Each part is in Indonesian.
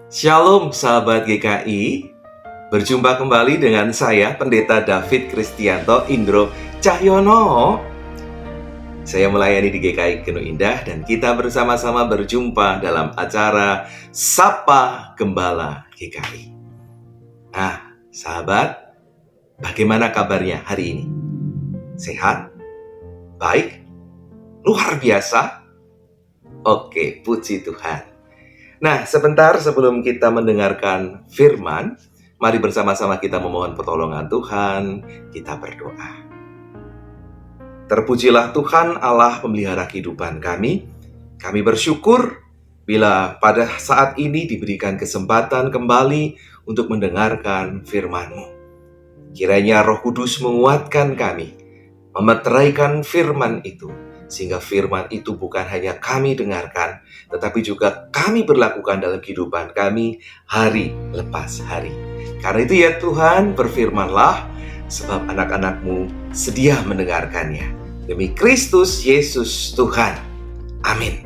Shalom sahabat GKI, berjumpa kembali dengan saya Pendeta David Kristianto Indro Cahyono. Saya melayani di GKI Genuh Indah dan kita bersama-sama berjumpa dalam acara Sapa Gembala GKI. Nah, sahabat, bagaimana kabarnya hari ini? Sehat? Baik? Luar biasa? Oke, puji Tuhan. Nah, sebentar sebelum kita mendengarkan firman, mari bersama-sama kita memohon pertolongan Tuhan, kita berdoa. Terpujilah Tuhan Allah pemelihara kehidupan kami. Kami bersyukur bila pada saat ini diberikan kesempatan kembali untuk mendengarkan firman-Mu. Kiranya Roh Kudus menguatkan kami, memeteraikan firman itu, sehingga firman itu bukan hanya kami dengarkan, tetapi juga kami berlakukan dalam kehidupan kami hari lepas hari. Karena itu ya Tuhan, berfirmanlah, sebab anak-anak-Mu sedia mendengarkannya. Demi Kristus Yesus Tuhan. Amin.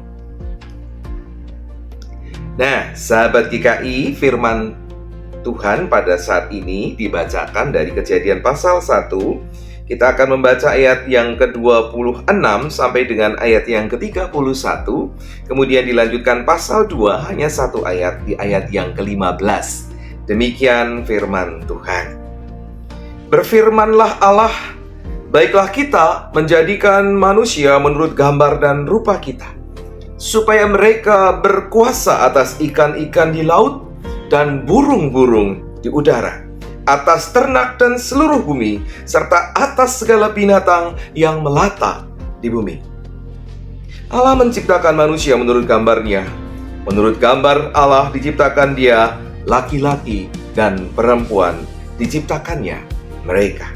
Nah, sahabat GKI, firman Tuhan pada saat ini dibacakan dari Kejadian pasal 1. Kita akan membaca ayat yang ke-26 sampai dengan ayat yang ke-31. Kemudian dilanjutkan pasal 2, hanya satu ayat, di ayat yang ke-15. Demikian firman Tuhan. Berfirmanlah Allah, baiklah kita menjadikan manusia menurut gambar dan rupa kita, supaya mereka berkuasa atas ikan-ikan di laut dan burung-burung di udara, atas ternak dan seluruh bumi, serta atas segala binatang yang melata di bumi. Allah menciptakan manusia menurut gambarnya. Menurut gambar Allah diciptakan dia, laki-laki dan perempuan diciptakannya mereka.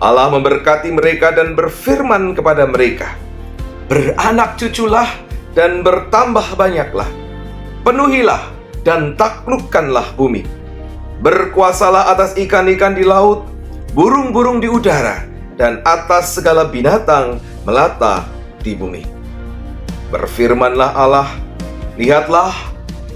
Allah memberkati mereka dan berfirman kepada mereka, beranak cuculah dan bertambah banyaklah, penuhilah dan taklukkanlah bumi. Berkuasalah atas ikan-ikan di laut, burung-burung di udara, dan atas segala binatang melata di bumi. Berfirmanlah Allah, lihatlah,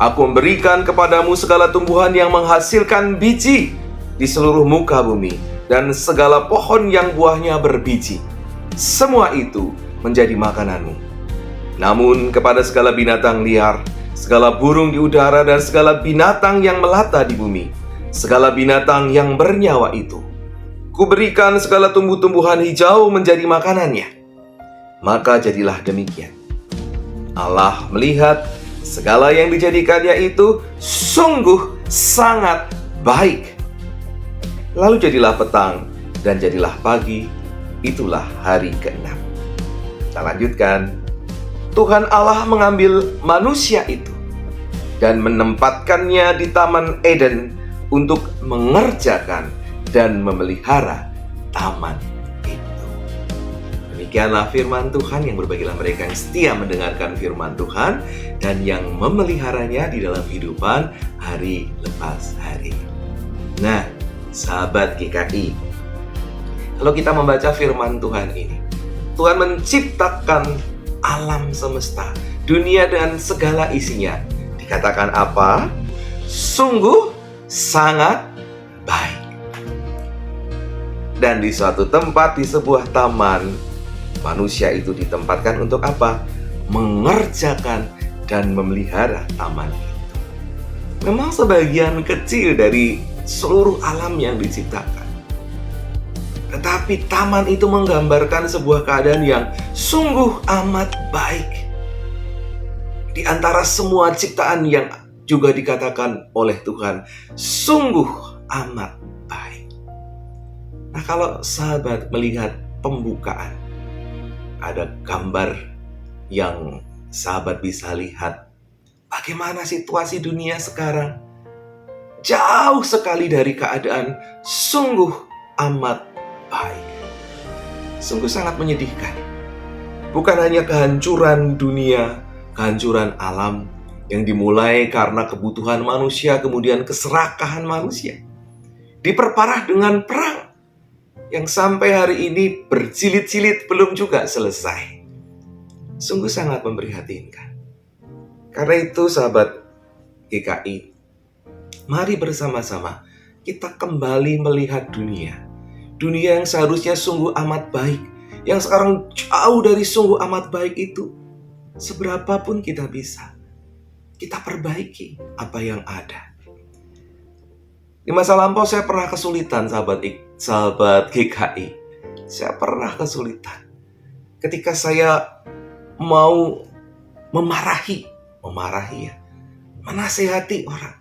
aku memberikan kepadamu segala tumbuhan yang menghasilkan biji di seluruh muka bumi, dan segala pohon yang buahnya berbiji. Semua itu menjadi makananmu. Namun kepada segala binatang liar, segala burung di udara, dan segala binatang yang melata di bumi, segala binatang yang bernyawa itu, kuberikan segala tumbuh-tumbuhan hijau menjadi makanannya. Maka jadilah demikian. Allah melihat segala yang dijadikannya itu sungguh sangat baik. Lalu jadilah petang dan jadilah pagi, itulah hari ke-6. Kita lanjutkan. Tuhan Allah mengambil manusia itu dan menempatkannya di Taman Eden untuk mengerjakan dan memelihara taman itu. Demikianlah firman Tuhan. Yang berbahagialah mereka yang setia mendengarkan firman Tuhan dan yang memeliharanya di dalam kehidupan hari lepas hari. Nah, sahabat GKI, kalau kita membaca firman Tuhan ini, Tuhan menciptakan alam semesta, dunia dan segala isinya. Dikatakan apa? Sungguh sangat baik. Dan di suatu tempat, di sebuah taman, manusia itu ditempatkan untuk apa? Mengerjakan dan memelihara taman itu. Memang sebagian kecil dari seluruh alam yang diciptakan, tetapi taman itu menggambarkan sebuah keadaan yang sungguh amat baik. Di antara semua ciptaan yang juga dikatakan oleh Tuhan, sungguh amat baik. Nah, kalau sahabat melihat pembukaan, ada gambar yang sahabat bisa lihat bagaimana situasi dunia sekarang. Jauh sekali dari keadaan sungguh amat baik. Sungguh sangat menyedihkan. Bukan hanya kehancuran dunia, kehancuran alam yang dimulai karena kebutuhan manusia, kemudian keserakahan manusia, diperparah dengan perang yang sampai hari ini berjilid-jilid belum juga selesai. Sungguh sangat memprihatinkan. Karena itu sahabat GKI, Mari bersama-sama kita kembali melihat dunia. Dunia yang seharusnya sungguh amat baik, yang sekarang jauh dari sungguh amat baik itu. Seberapapun kita bisa, kita perbaiki apa yang ada. Di masa lampau saya pernah kesulitan, sahabat GKI. Saya pernah kesulitan ketika saya mau memarahi ya, menasehati orang.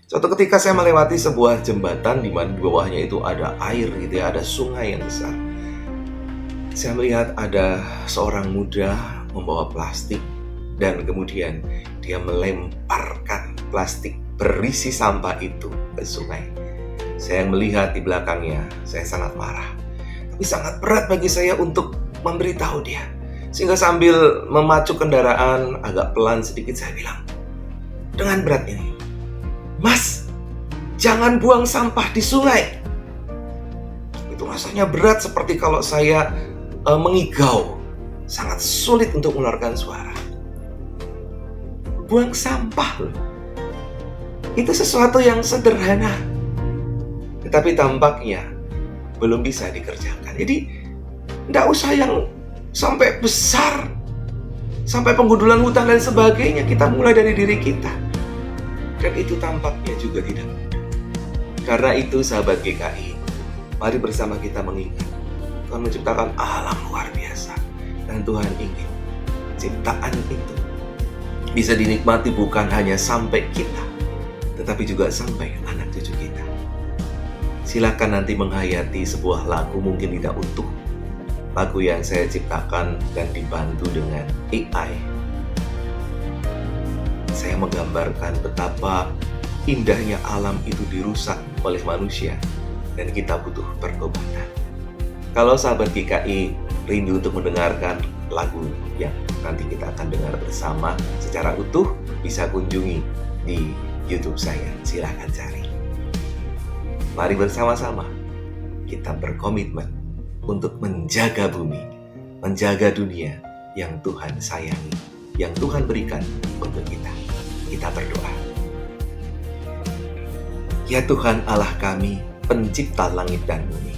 Suatu ketika saya melewati sebuah jembatan di mana di bawahnya itu ada air gitu ya, ada sungai yang besar. Saya melihat ada seorang muda membawa plastik dan kemudian dia melemparkan plastik berisi sampah itu ke sungai. Saya melihat di belakangnya, saya sangat marah. Tapi sangat berat bagi saya untuk memberitahu dia. Sehingga sambil memacu kendaraan agak pelan sedikit saya bilang dengan berat ini, "Mas, jangan buang sampah di sungai." Itu rasanya berat seperti kalau saya mengigau. Sangat sulit untuk mengeluarkan suara. Buang sampah loh. Itu sesuatu yang sederhana. Tetapi tampaknya belum bisa dikerjakan. Jadi tidak usah yang sampai besar, sampai penggundulan hutan dan sebagainya. Kita mulai dari diri kita. Dan itu tampaknya juga tidak mudah. Karena itu sahabat GKI, mari bersama kita mengingat Tuhan menciptakan alam luar biasa. Dan Tuhan ingin ciptaan itu bisa dinikmati bukan hanya sampai kita, tetapi juga sampai anak cucu kita. Silakan nanti menghayati sebuah lagu, mungkin tidak utuh. Lagu yang saya ciptakan dan dibantu dengan AI. Saya menggambarkan betapa indahnya alam itu dirusak oleh manusia dan kita butuh pertobatan. Kalau sahabat GKI rindu untuk mendengarkan lagu yang nanti kita akan dengar bersama secara utuh, bisa kunjungi di YouTube saya. Silahkan cari. Mari bersama-sama kita berkomitmen untuk menjaga bumi, menjaga dunia yang Tuhan sayangi, yang Tuhan berikan untuk kita. Kita berdoa. Ya Tuhan Allah kami, pencipta langit dan bumi.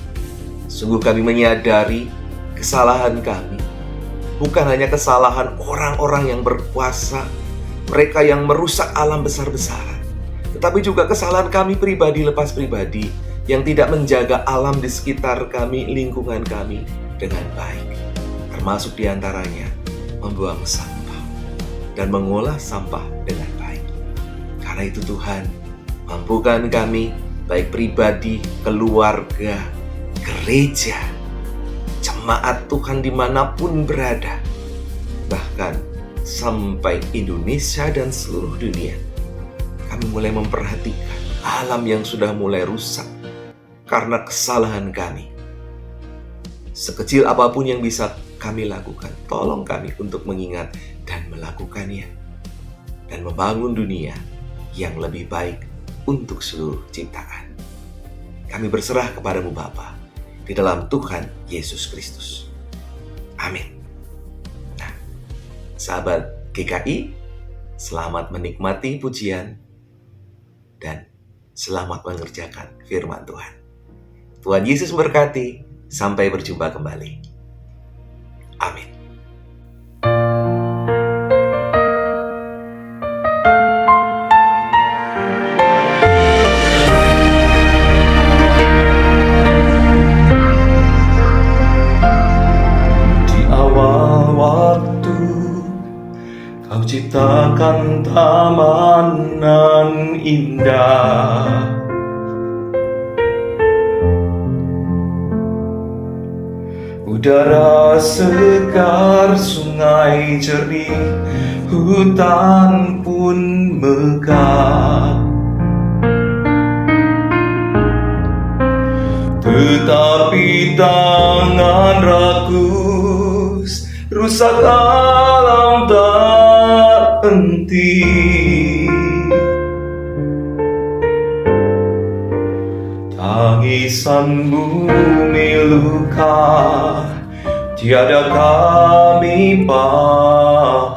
Sungguh kami menyadari kesalahan kami. Bukan hanya kesalahan orang-orang yang berkuasa, mereka yang merusak alam besar-besaran. Tetapi juga kesalahan kami pribadi lepas pribadi yang tidak menjaga alam di sekitar kami, lingkungan kami dengan baik. Termasuk diantaranya membuang sampah dan mengolah sampah dengan baik. Karena itu Tuhan, mampukan kami, baik pribadi, keluarga, gereja, jemaat Tuhan dimanapun berada, bahkan sampai Indonesia dan seluruh dunia, kami mulai memperhatikan alam yang sudah mulai rusak karena kesalahan kami. Sekecil apapun yang bisa kami lakukan, tolong kami untuk mengingat dan melakukannya, dan membangun dunia yang lebih baik untuk seluruh ciptaan. Kami berserah kepadamu Bapa, di dalam Tuhan Yesus Kristus. Amin. Nah, sahabat GKI, selamat menikmati pujian dan selamat mengerjakan firman Tuhan. Tuhan Yesus memberkati. Sampai berjumpa kembali. Amin. Di awal waktu Kau ciptakan taman nan indah, udara segar, sungai jernih, hutan pun megah. Tetapi tangan rakus rusak alam tak henti. Tangisan bumi luka tiada kami pahami.